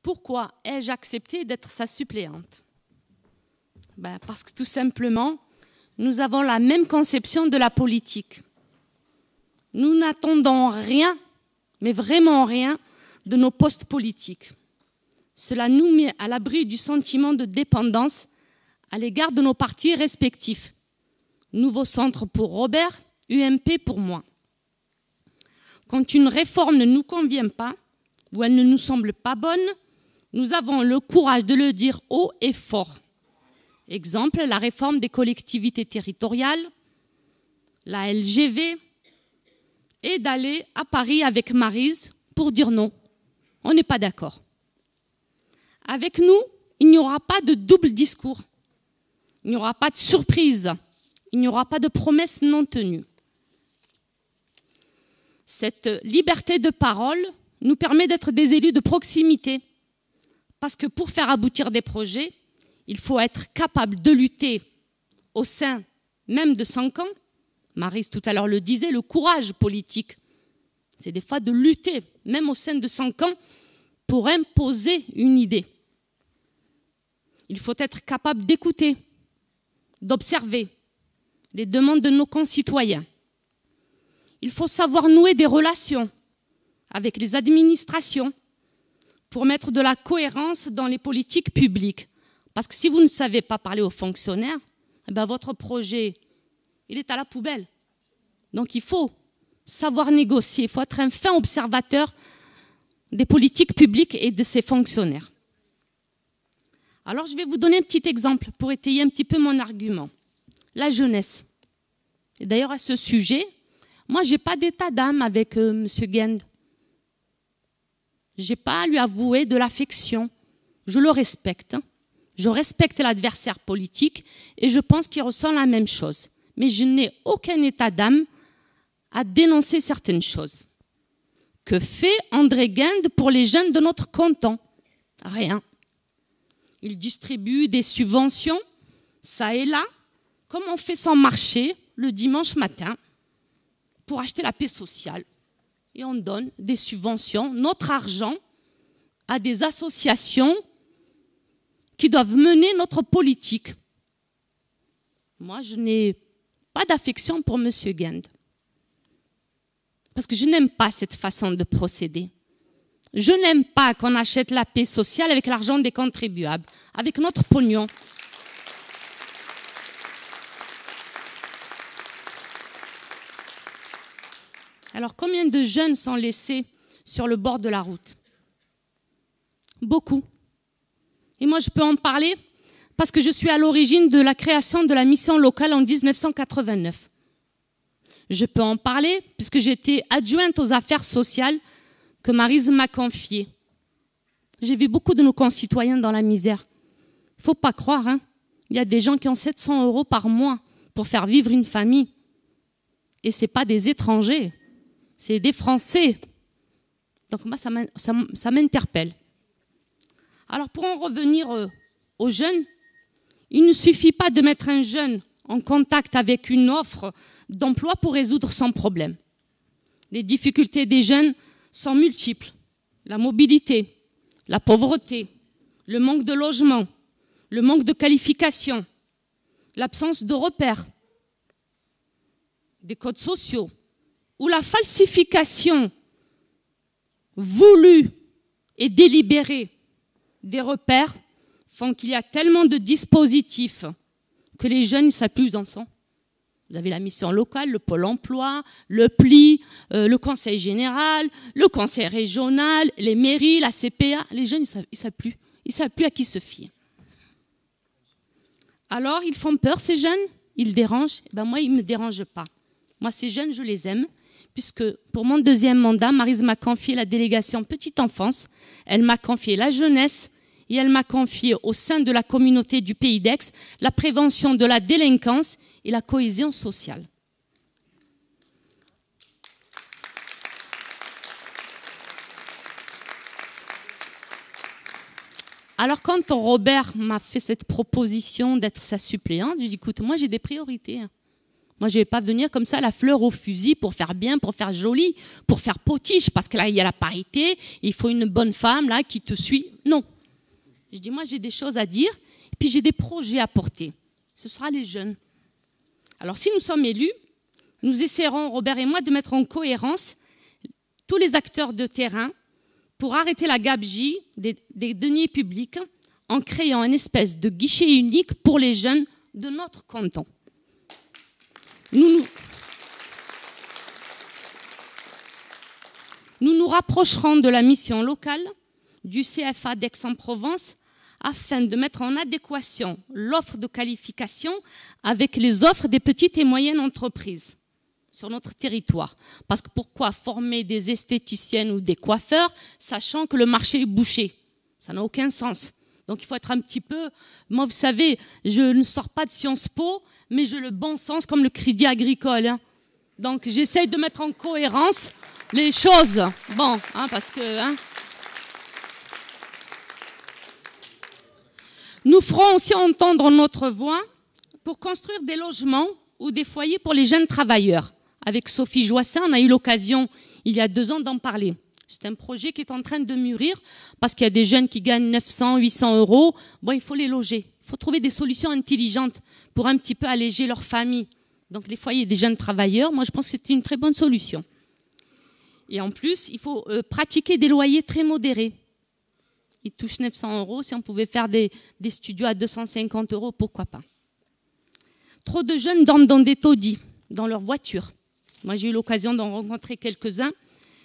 Pourquoi ai-je accepté d'être sa suppléante? Parce que tout simplement, nous avons la même conception de la politique. Nous n'attendons rien, mais vraiment rien, de nos postes politiques. Cela nous met à l'abri du sentiment de dépendance à l'égard de nos partis respectifs. Nouveau Centre pour Robert, UMP pour moi. Quand une réforme ne nous convient pas, ou elle ne nous semble pas bonne, nous avons le courage de le dire haut et fort. Exemple, la réforme des collectivités territoriales, la LGV, et d'aller à Paris avec Maryse pour dire non. On n'est pas d'accord. Avec nous, il n'y aura pas de double discours. Il n'y aura pas de surprise. Il n'y aura pas de promesses non tenues. Cette liberté de parole nous permet d'être des élus de proximité. Parce que pour faire aboutir des projets, il faut être capable de lutter au sein même de 5 ans. Maryse tout à l'heure le disait, le courage politique. C'est des fois de lutter, même au sein de 5 ans, pour imposer une idée. Il faut être capable d'écouter, d'observer les demandes de nos concitoyens. Il faut savoir nouer des relations avec les administrations pour mettre de la cohérence dans les politiques publiques. Parce que si vous ne savez pas parler aux fonctionnaires, votre projet, il est à la poubelle. Donc il faut savoir négocier, il faut être un fin observateur des politiques publiques et de ses fonctionnaires. Alors je vais vous donner un petit exemple pour étayer un petit peu mon argument. La jeunesse. Et d'ailleurs à ce sujet, moi je n'ai pas d'état d'âme avec M. Guend. Je n'ai pas à lui avouer de l'affection. Je le respecte. Je respecte l'adversaire politique et je pense qu'il ressent la même chose. Mais je n'ai aucun état d'âme à dénoncer certaines choses. Que fait André Guend pour les jeunes de notre canton? Rien. Il distribue des subventions, ça et là, comme on fait son marché le dimanche matin, pour acheter la paix sociale. Et on donne des subventions, notre argent, à des associations qui doivent mener notre politique. Moi, je n'ai pas d'affection pour M. Guend. Parce que je n'aime pas cette façon de procéder. Je n'aime pas qu'on achète la paix sociale avec l'argent des contribuables, avec notre pognon. Alors, combien de jeunes sont laissés sur le bord de la route? Beaucoup. Et moi, je peux en parler parce que je suis à l'origine de la création de la mission locale en 1989. Je peux en parler puisque j'étais adjointe aux affaires sociales que Maryse m'a confiée. J'ai vu beaucoup de nos concitoyens dans la misère. Il ne faut pas croire, hein. Il y a des gens qui ont 700 € par mois pour faire vivre une famille. Et ce n'est pas des étrangers, c'est des Français. Donc moi, ça m'interpelle. Alors pour en revenir aux jeunes, il ne suffit pas de mettre un jeune en contact avec une offre d'emploi pour résoudre son problème. Les difficultés des jeunes sont multiples. La mobilité, la pauvreté, le manque de logement, le manque de qualification, l'absence de repères, des codes sociaux ou la falsification voulue et délibérée des repères font qu'il y a tellement de dispositifs que les jeunes ne savent plus où ils en sont. Vous avez la mission locale, le pôle emploi, le PLI, le conseil général, le conseil régional, les mairies, la CPA. Les jeunes, ils ne savent plus. Ils ne savent plus à qui se fier. Alors, ils font peur, ces jeunes. Ils dérangent. Moi, ils ne me dérangent pas. Moi, ces jeunes, je les aime. Puisque pour mon deuxième mandat, Maryse m'a confié la délégation petite enfance. Elle m'a confié la jeunesse. Et elle m'a confié au sein de la communauté du Pays d'Aix la prévention de la délinquance et la cohésion sociale. Alors quand Robert m'a fait cette proposition d'être sa suppléante, j'ai dit écoute, moi j'ai des priorités. Moi, je ne vais pas venir comme ça, la fleur au fusil, pour faire bien, pour faire joli, pour faire potiche, parce que là, il y a la parité, il faut une bonne femme là qui te suit. Non. Je dis, moi, j'ai des choses à dire, et puis j'ai des projets à porter. Ce sera les jeunes. Alors, si nous sommes élus, nous essaierons, Robert et moi, de mettre en cohérence tous les acteurs de terrain pour arrêter la gabegie des deniers publics en créant une espèce de guichet unique pour les jeunes de notre canton. Nous nous rapprocherons de la mission locale du CFA d'Aix-en-Provence afin de mettre en adéquation l'offre de qualification avec les offres des petites et moyennes entreprises sur notre territoire. Parce que pourquoi former des esthéticiennes ou des coiffeurs sachant que le marché est bouché? Ça n'a aucun sens. Donc il faut être un petit peu... Moi, vous savez, je ne sors pas de Sciences Po, mais j'ai le bon sens comme le Crédit Agricole. Hein. Donc j'essaye de mettre en cohérence les choses. Bon, hein, parce que... Hein. Nous ferons aussi entendre notre voix pour construire des logements ou des foyers pour les jeunes travailleurs. Avec Sophie Joissin, on a eu l'occasion, il y a 2 ans, d'en parler. C'est un projet qui est en train de mûrir parce qu'il y a des jeunes qui gagnent 900, 800 €. Bon, il faut les loger. Il faut trouver des solutions intelligentes pour un petit peu alléger leur famille. Donc, les foyers des jeunes travailleurs, moi, je pense que c'est une très bonne solution. Et en plus, il faut pratiquer des loyers très modérés. Ils touchent 900 €. Si on pouvait faire des studios à 250 €, pourquoi pas. Trop de jeunes dorment dans des taudis, dans leur voiture. Moi, j'ai eu l'occasion d'en rencontrer quelques-uns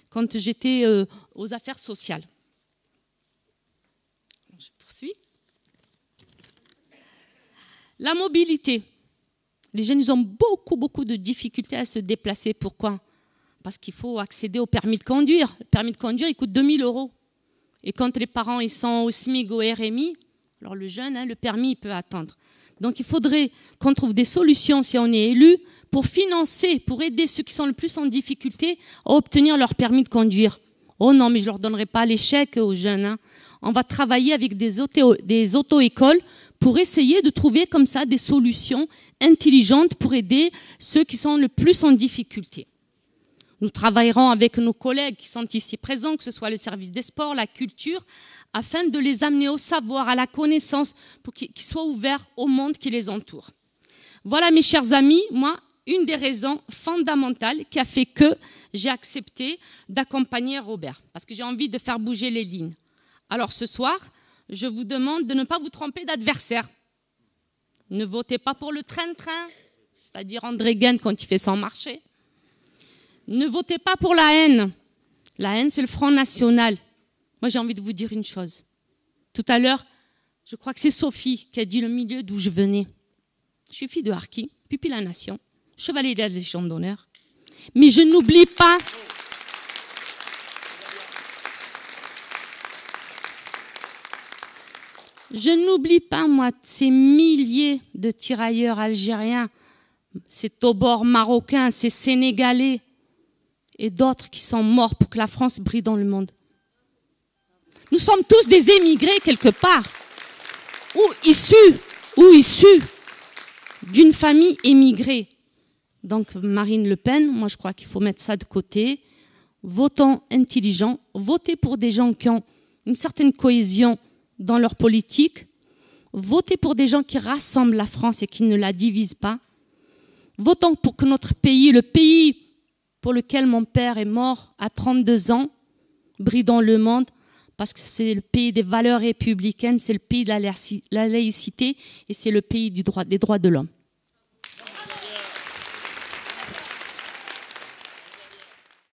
quand j'étais aux affaires sociales. Je poursuis. La mobilité. Les jeunes, ils ont beaucoup de difficultés à se déplacer. Pourquoi? Parce qu'il faut accéder au permis de conduire. Le permis de conduire, il coûte 2 000 €. Et quand les parents ils sont au SMIC, au RMI, alors le jeune, hein, le permis, il peut attendre. Donc il faudrait qu'on trouve des solutions, si on est élu, pour financer, pour aider ceux qui sont le plus en difficulté à obtenir leur permis de conduire. Oh non, mais je ne leur donnerai pas l'échec aux jeunes. Hein. On va travailler avec des auto-écoles pour essayer de trouver comme ça des solutions intelligentes pour aider ceux qui sont le plus en difficulté. Nous travaillerons avec nos collègues qui sont ici présents, que ce soit le service des sports, la culture, afin de les amener au savoir, à la connaissance, pour qu'ils soient ouverts au monde qui les entoure. Voilà, mes chers amis, moi, une des raisons fondamentales qui a fait que j'ai accepté d'accompagner Robert, parce que j'ai envie de faire bouger les lignes. Alors ce soir, je vous demande de ne pas vous tromper d'adversaire. Ne votez pas pour le train-train, c'est-à-dire André Gaine quand il fait son marché. Ne votez pas pour la haine. La haine, c'est le Front National. Moi, j'ai envie de vous dire une chose. Tout à l'heure, je crois que c'est Sophie qui a dit le milieu d'où je venais. Je suis fille de harki, pupille de la nation, chevalier de la Légion d'honneur. Mais je n'oublie pas... Je n'oublie pas, moi, ces milliers de tirailleurs algériens, ces taubors marocains, ces Sénégalais et d'autres qui sont morts pour que la France brille dans le monde. Nous sommes tous des émigrés quelque part, ou issus d'une famille émigrée. Donc Marine Le Pen, moi je crois qu'il faut mettre ça de côté. Votons intelligents, votez pour des gens qui ont une certaine cohésion dans leur politique, votez pour des gens qui rassemblent la France et qui ne la divisent pas. Votons pour que notre pays, le pays pour lequel mon père est mort à 32 ans, brille dans le monde, parce que c'est le pays des valeurs républicaines, c'est le pays de la laïcité et c'est le pays des droits de l'homme.